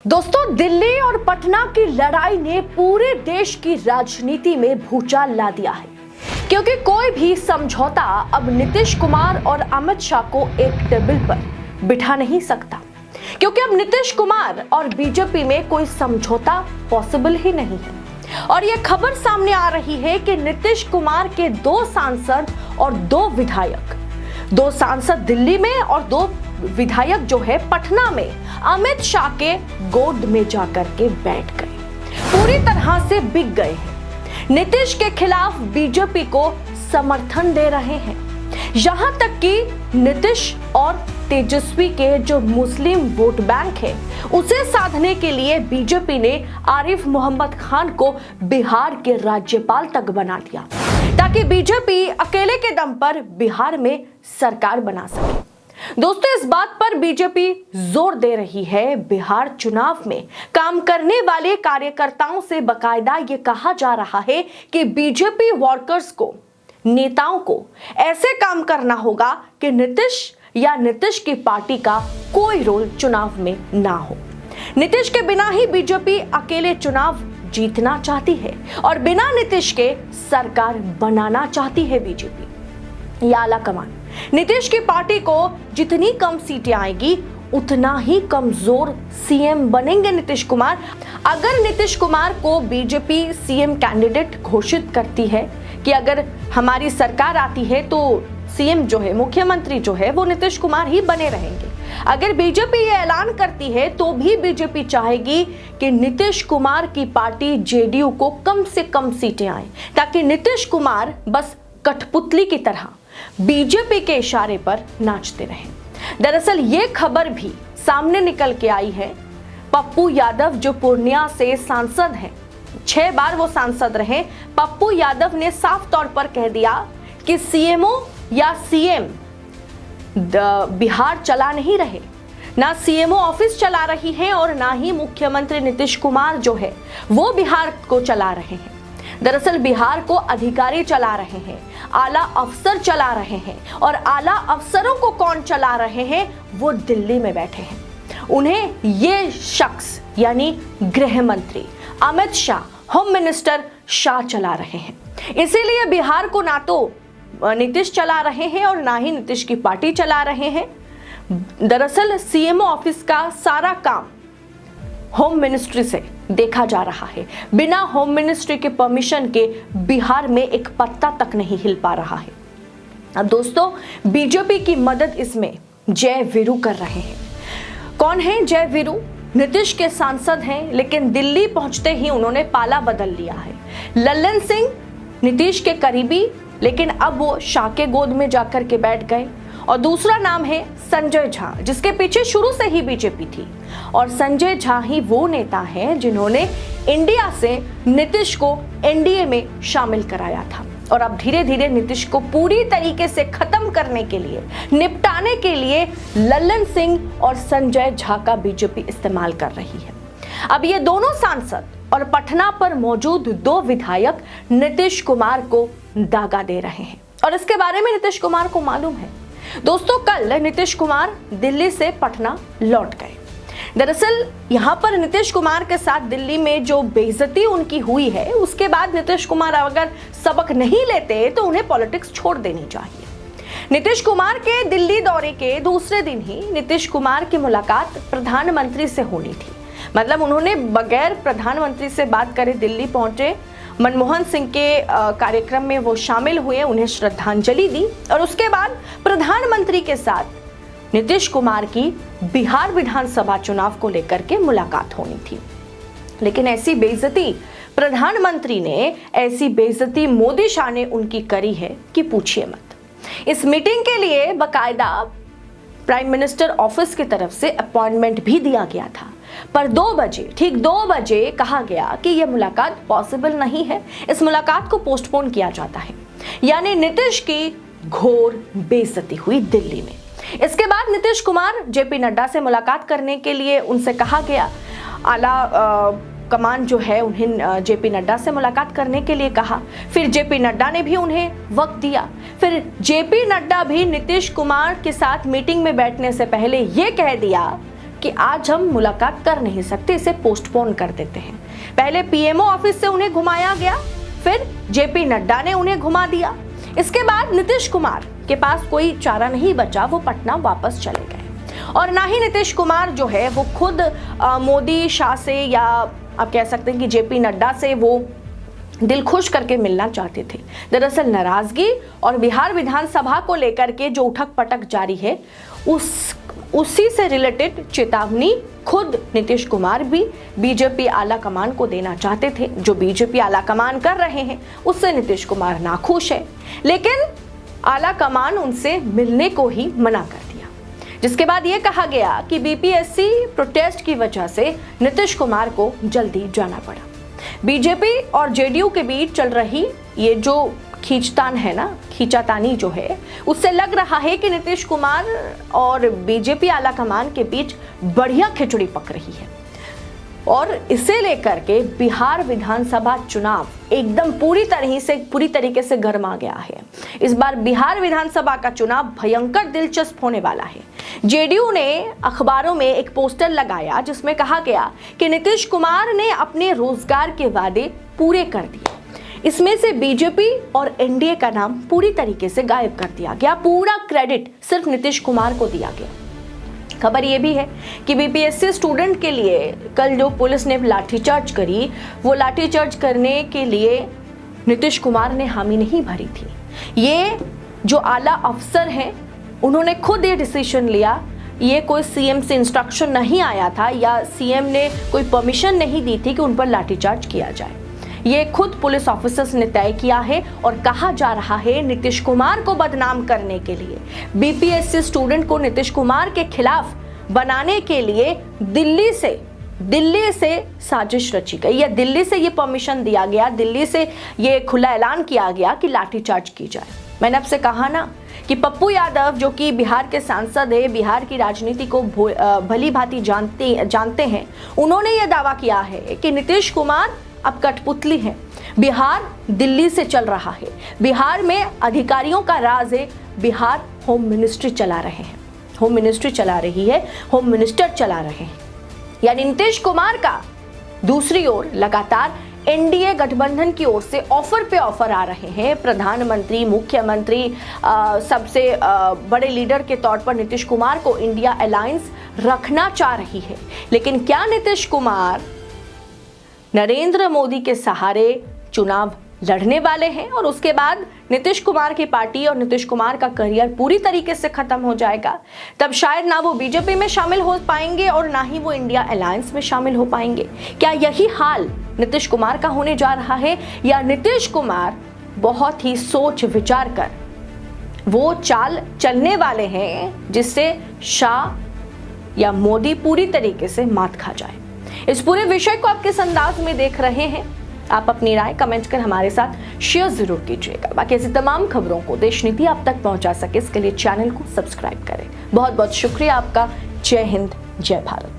दोस्तों, दिल्ली और पटना की लड़ाई ने पूरे देश की राजनीति में भूचाल ला दिया है, क्योंकि कोई भी समझौता अब नीतीश कुमार और अमित शाह को एक टेबल पर बिठा नहीं सकता, क्योंकि अब नीतीश कुमार और बीजेपी में कोई समझौता पॉसिबल ही नहीं है। और यह खबर सामने आ रही है कि नीतीश कुमार के 2 सांसद और 2 विधायक, 2 सांसद दिल्ली में और 2 विधायक जो है पटना में अमित शाह के गोद में जाकर के बैठ गए, पूरी तरह से बिक गए हैं। नीतीश के खिलाफ बीजेपी को समर्थन दे रहे हैं, यहां तक कि नीतीश और तेजस्वी के जो मुस्लिम वोट बैंक है उसे साधने के लिए बीजेपी ने आरिफ मोहम्मद खान को बिहार के राज्यपाल तक बना दिया, ताकि बीजेपी अकेले के दम पर बिहार में सरकार बना सके। दोस्तों, इस बात पर बीजेपी जोर दे रही है। बिहार चुनाव में काम करने वाले कार्यकर्ताओं से बकायदा ये कहा जा रहा है कि बीजेपी वर्कर्स को, नेताओं को ऐसे काम करना होगा कि नीतीश की पार्टी का कोई रोल चुनाव में ना हो। नीतीश के बिना ही बीजेपी अकेले चुनाव जीतना चाहती है और बिना नीतीश के सरकार बनाना चाहती है बीजेपी या आला कमान। नीतीश की पार्टी को जितनी कम सीटें आएगी उतना ही कमजोर सीएम बनेंगे नीतीश कुमार। अगर नीतीश कुमार को बीजेपी सीएम कैंडिडेट घोषित करती है कि अगर हमारी सरकार आती है तो सीएम जो है, मुख्यमंत्री जो है वो नीतीश कुमार ही बने रहेंगे। अगर बीजेपी ये ऐलान करती है तो भी बीजेपी चाहेगी कि नीतीश कुमार की पार्टी जेडीयू को कम से कम सीटें आए, ताकि नीतीश कुमार बस कठपुतली की तरह बीजेपी के इशारे पर नाचते रहे। दरअसल ये खबर भी सामने निकल के आई है। पप्पू यादव जो पूर्णिया से सांसद हैं, 6 बार वो सांसद रहे, पप्पू यादव ने साफ तौर पर कह दिया कि सीएमओ या सीएम बिहार चला नहीं रहे, ना सीएमओ ऑफिस चला रही है और ना ही मुख्यमंत्री नीतीश कुमार जो है वो बिहार को चला रहे हैं। दरअसल बिहार को अधिकारी चला रहे हैं, आला अफसर चला रहे हैं, और आला अफसरों को कौन चला रहे हैं? वो दिल्ली में बैठे हैं। उन्हें ये शख्स यानी गृह मंत्री अमित शाह, होम मिनिस्टर शाह चला रहे हैं। इसीलिए बिहार को ना तो नीतीश चला रहे हैं और ना ही नीतीश की पार्टी चला रहे हैं। दरअसल सीएमओ ऑफिस का सारा काम होम मिनिस्ट्री से देखा जा रहा है। बिना होम मिनिस्ट्री के परमिशन के बिहार में एक पत्ता तक नहीं हिल पा रहा है। अब दोस्तों, बीजेपी की मदद इसमें जय वीरू कर रहे हैं। कौन है जय वीरू? नीतीश के सांसद हैं, लेकिन दिल्ली पहुंचते ही उन्होंने पाला बदल लिया है। लल्लन सिंह नीतीश के करीबी, लेकिन अब वो शाह के गोद में जाकर के बैठ गए। और दूसरा नाम है संजय झा, जिसके पीछे शुरू से ही बीजेपी थी। और संजय झा ही वो नेता हैं जिन्होंने इंडिया से नीतीश को एनडीए में शामिल कराया था। और अब धीरे धीरे नीतीश को पूरी तरीके से खत्म करने के लिए, निपटाने के लिए लल्लन सिंह और संजय झा का बीजेपी इस्तेमाल कर रही है। अब ये दोनों सांसद और पटना पर मौजूद 2 विधायक नीतीश कुमार को दागा दे रहे हैं, और इसके बारे में नीतीश कुमार को मालूम है। दोस्तों, कल नीतीश कुमार दिल्ली से पटना लौट गए। दरअसल यहां पर नीतीश कुमार के साथ दिल्ली में जो बेइज्जती उनकी हुई है, उसके बाद नीतीश कुमार अगर सबक नहीं लेते तो उन्हें पॉलिटिक्स छोड़ देनी चाहिए। नीतीश कुमार के दिल्ली दौरे के दूसरे दिन ही नीतीश कुमार की मुलाकात प्रधानमंत्री से होनी थी। मतलब उन्होंने बगैर प्रधानमंत्री से बात करे दिल्ली पहुंचे, मनमोहन सिंह के कार्यक्रम में वो शामिल हुए, उन्हें श्रद्धांजलि दी, और उसके बाद प्रधानमंत्री के साथ नीतीश कुमार की बिहार विधानसभा चुनाव को लेकर के मुलाकात होनी थी। लेकिन ऐसी बेइज्जती प्रधानमंत्री ने, ऐसी बेइज्जती मोदी शाह ने उनकी करी है कि पूछिए मत। इस मीटिंग के लिए बकायदा प्राइम मिनिस्टर ऑफिस की तरफ से अपॉइंटमेंट भी दिया गया था, पर 2 बजे, ठीक 2 बजे कहा गया कि यह मुलाकात पॉसिबल नहीं है, इस मुलाकात को पोस्टपोन किया जाता है। यानी नीतीश की घोर बेइज्जती हुई दिल्ली में। इसके बाद नीतीश कुमार जेपी नड्डा से मुलाकात करने के लिए उनसे कहा गया। आला कमान जो है उन्हें जेपी नड्डा से मुलाकात करने के लिए कहा। फिर जेपी नड्डा ने भी उन्हें वक्त दिया। फिर जेपी नड्डा भी नीतीश कुमार के साथ मीटिंग में बैठने से पहले ये कह दिया कि आज हम मुलाकात कर नहीं सकते, इसे पोस्टपोन कर देते हैं। पहले पीएमओ ऑफिस से उन्हें घुमाया गया, फिर जेपी नड्डा ने उन्हें घुमा दिया। इसके बाद नीतीश कुमार के पास कोई चारा नहीं बचा, वो पटना वापस चले गए। और ना ही नीतीश कुमार जो है वो खुद मोदी शाह से या आप कह सकते हैं कि जेपी नड्डा से वो दिल खुश करके मिलना चाहते थे। दरअसल नाराजगी और बिहार विधानसभा को लेकर के जो उठक पटक जारी है उसी से रिलेटेड चेतावनी खुद नीतीश कुमार भी बीजेपी आला कमान को देना चाहते थे। जो बीजेपी आला कमान कर रहे हैं उससे नीतीश कुमार नाखुश है, लेकिन आला कमान उनसे मिलने को ही मना कर दिया, जिसके बाद यह कहा गया कि बीपीएससी प्रोटेस्ट की वजह से नीतीश कुमार को जल्दी जाना पड़ा। बीजेपी और जेडीयू के बीच चल रही ये जो खींचतान है ना, खींचातानी जो है, उससे लग रहा है कि नीतीश कुमार और बीजेपी आला कमान के बीच बढ़िया खिचड़ी पक रही है। और इसे लेकर के बिहार विधानसभा चुनाव एकदम पूरी तरीके से गर्मा गया है। इस बार बिहार विधानसभा का चुनाव भयंकर दिलचस्प होने वाला है। जेडीयू ने अखबारों में एक पोस्टर लगाया जिसमें कहा गया कि नीतीश कुमार ने अपने रोजगार के वादे पूरे कर दिए। इसमें से बीजेपी और एनडीए का नाम पूरी तरीके से गायब कर दिया गया, पूरा क्रेडिट सिर्फ नीतीश कुमार को दिया गया। खबर यह भी है कि बीपीएससी स्टूडेंट के लिए कल जो पुलिस ने लाठीचार्ज करी, वो लाठीचार्ज करने के लिए नीतीश कुमार ने हामी नहीं भरी थी। ये जो आला अफसर हैं उन्होंने खुद ये डिसीजन लिया, ये कोई सीएम से इंस्ट्रक्शन नहीं आया था या सीएम ने कोई परमिशन नहीं दी थी कि उन पर लाठीचार्ज किया जाए। ये खुद पुलिस ऑफिसर्स ने तय किया है और कहा जा रहा है नीतीश कुमार को बदनाम करने के लिए, बीपीएससी स्टूडेंट को नीतीश कुमार के खिलाफ बनाने के लिए दिल्ली से साजिश रची गई या दिल्ली से ये परमिशन दिया गया, दिल्ली से ये खुला ऐलान किया गया कि लाठीचार्ज की जाए। मैंने आपसे कहा ना कि पप्पू यादव जो कि बिहार के सांसद है, बिहार की राजनीति को भली भांति जानते हैं, उन्होंने ये दावा किया है कि नीतीश कुमार अब कठपुतली है, बिहार दिल्ली से चल रहा है, बिहार में अधिकारियों का राज है, बिहार होम मिनिस्ट्री चला रहे हैं, होम मिनिस्ट्री चला रही है, होम मिनिस्टर चला रहे हैं। यानी नीतीश कुमार का दूसरी ओर लगातार एनडीए गठबंधन की ओर से ऑफर पे ऑफर आ रहे हैं। प्रधानमंत्री, मुख्यमंत्री, सबसे बड़े लीडर के तौर पर नीतीश कुमार को इंडिया अलायंस रखना चाह रही है। लेकिन क्या नीतीश कुमार नरेंद्र मोदी के सहारे चुनाव लड़ने वाले हैं और उसके बाद नीतीश कुमार की पार्टी और नीतीश कुमार का करियर पूरी तरीके से खत्म हो जाएगा? तब शायद ना वो बीजेपी में शामिल हो पाएंगे और ना ही वो इंडिया अलायंस में शामिल हो पाएंगे। क्या यही हाल नीतीश कुमार का होने जा रहा है या नीतीश कुमार बहुत ही सोच विचार कर वो चाल चलने वाले हैं जिससे शाह या मोदी पूरी तरीके से मात खा जाए? इस पूरे विषय को आप किस अंदाज में देख रहे हैं? आप अपनी राय कमेंट कर हमारे साथ शेयर जरूर कीजिएगा। बाकी ऐसी तमाम खबरों को देश नीति आप तक पहुंचा सके इसके लिए चैनल को सब्सक्राइब करें। बहुत बहुत शुक्रिया आपका। जय हिंद, जय भारत।